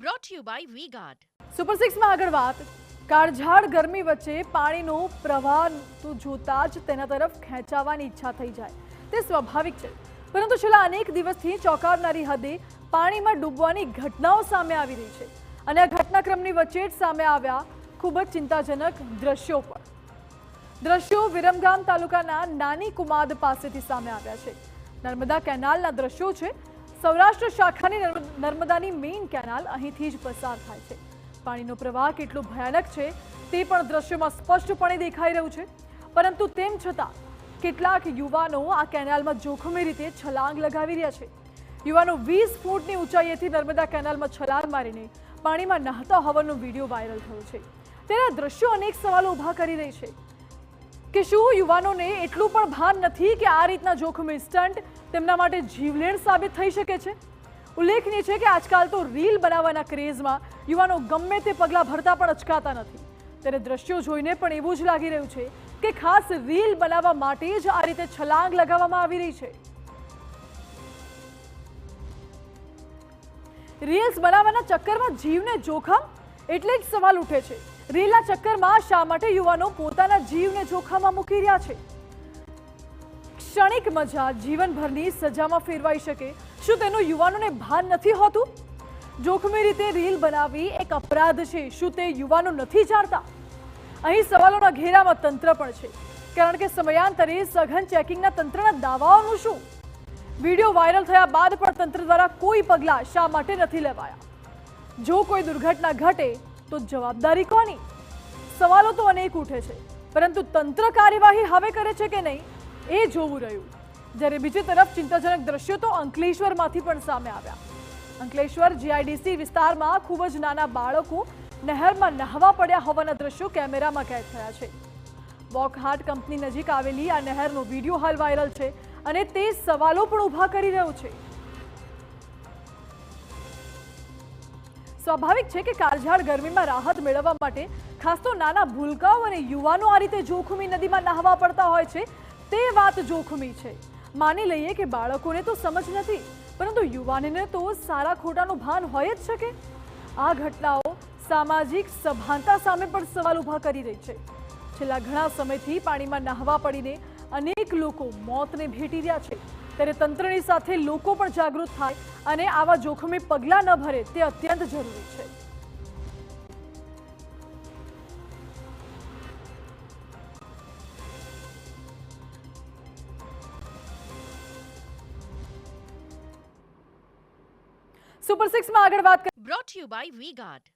brought to you by V-Guard. Super 6 માં આગળ વાત કાળઝાળ ગરમી વચ્ચે પાણીનો પ્રવાહ તો જોતા જ તેના તરફ ખેંચાવાની ઈચ્છા થઈ જાય તે સ્વાભાવિક છે, પરંતુ છેલ્લા અનેક દિવસથી ચોંકાવનારી હદે પાણીમાં ડૂબવાની ઘટનાઓ સામે આવી રહી છે અને આ ઘટનાક્રમની વચ્ચે જ સામે આવ્યા ખૂબ જ ચિંતાજનક દ્રશ્યો પણ. દ્રશ્યો વિરમગામ તાલુકાના નાની કુમાદ પાસેથી સામે આવ્યા છે. નર્મદા કેનાલના દ્રશ્યો છે. સૌરાષ્ટ્ર શાખાની નર્મદાની મેઇન કેનાલ અહીંથી જ પસાર થાય છે. પાણીનો પ્રવાહ કેટલો ભયાનક છે તે પણ દ્રશ્યોમાં સ્પષ્ટપણે દેખાઈ રહ્યું છે, પરંતુ તેમ છતાં કેટલાક યુવાનો આ કેનાલમાં જોખમી રીતે છલાંગ લગાવી રહ્યા છે. યુવાનો 20 ફૂટની ઊંચાઈએથી નર્મદા કેનાલમાં છલાંગ મારીને પાણીમાં નહાતા હોવાનો વિડીયો વાયરલ થયો છે. તેના દ્રશ્યો અનેક સવાલો ઊભા કરી રહી છે કે શું યુવાનોને એટલું પણ ભાન નથી કે આ રીતના જોખમી સ્ટન્ટ તેમના માટે જીવલેણ સાબિત થઈ શકે છે? ઉલ્લેખનીય છે કે આજકાલ તો રીલ બનાવવાના ક્રેઝમાં યુવાનો ગમે તે પગલાં ભરતા પણ અચકાતા નથી. ત્યારે દ્રશ્યો જોઈને પણ એવું જ લાગી રહ્યું છે કે ખાસ રીલ બનાવવા માટે જ આ રીતે છલાંગ લગાવવામાં આવી રહી છે. રીલ્સ બનાવવાના ચક્કરમાં જીવને જોખમ, એટલે જ સવાલ ઉઠે છે રીલના ચક્કરમાં શા માટે યુવાનો પોતાના જીવને જોખમમાં મૂકી રહ્યા છે? ક્ષણિક મજા જીવનભરની સજામાં ફેરવાઈ શકે, શું તેનું યુવાનોને ભાન નથી હોતું? જોખમી રીતે રીલ બનાવવી એક અપરાધ છે, શું તે યુવાનો નથી જાણતા? અહીં સવાલોના ઘેરામાં તંત્ર પણ છે, કારણ કે સમયાંતરે સઘન ચેકિંગના તંત્રના દાવાઓનું શું? વિડીયો વાયરલ થયા બાદ પણ તંત્ર દ્વારા કોઈ પગલાં શા માટે નથી લેવાયા? જો કોઈ દુર્ઘટના ઘટે તો જવાબદારી કોની? સવાલો તો અનેક ઉઠે છે, પરંતુ તંત્ર કાર્યવાહી હવે કરે છે કે નહીં એ જોવું રહ્યું. જ્યારે બીજી તરફ ચિંતાજનક દ્રશ્યો તો અંકલેશ્વરમાંથી પણ સામે આવ્યા. અંકલેશ્વર જીઆઈડીસી વિસ્તારમાં ખૂબ જ નાના બાળકો નહેરમાં નહાવા પડ્યા હોવાના દ્રશ્યો કેમેરામાં કેદ થયા છે. વોકહાર્ટ કંપની નજીક આવેલી આ નહેરનો વિડીયો હાલ વાયરલ છે અને તે સવાલો પણ ઊભા કરી રહ્યો છે. સ્વાભાવિક છે કે કાળઝાળ ગરમીમાં રાહત મેળવવા માટે ખાસ તો નાના ભૂલકાઓ અને યુવાનો આ રીતે જોખમી નદીમાં નહાવા પડતા હોય છે તે વાત જોખમી છે. માની લઈએ કે બાળકોને તો સમજ નથી, પરંતુ યુવાનને તો સારા ખોટાનું ભાન હોય જ શકે. આ ઘટનાઓ સામાજિક સભાનતા સામે પણ સવાલ ઊભા કરી રહી છે. છેલ્લા ઘણા સમયથી પાણીમાં નહાવા પડીને અનેક લોકો મોતને ભેટી રહ્યા છે. ત્યારે તંત્રની સાથે લોકો પણ જાગૃત થાય અને આવા જોખમી પગલાં ન ભરે તે અત્યંત જરૂરી છે. સુપર 6 માં આગળ વાત Brought to you by V-Guard.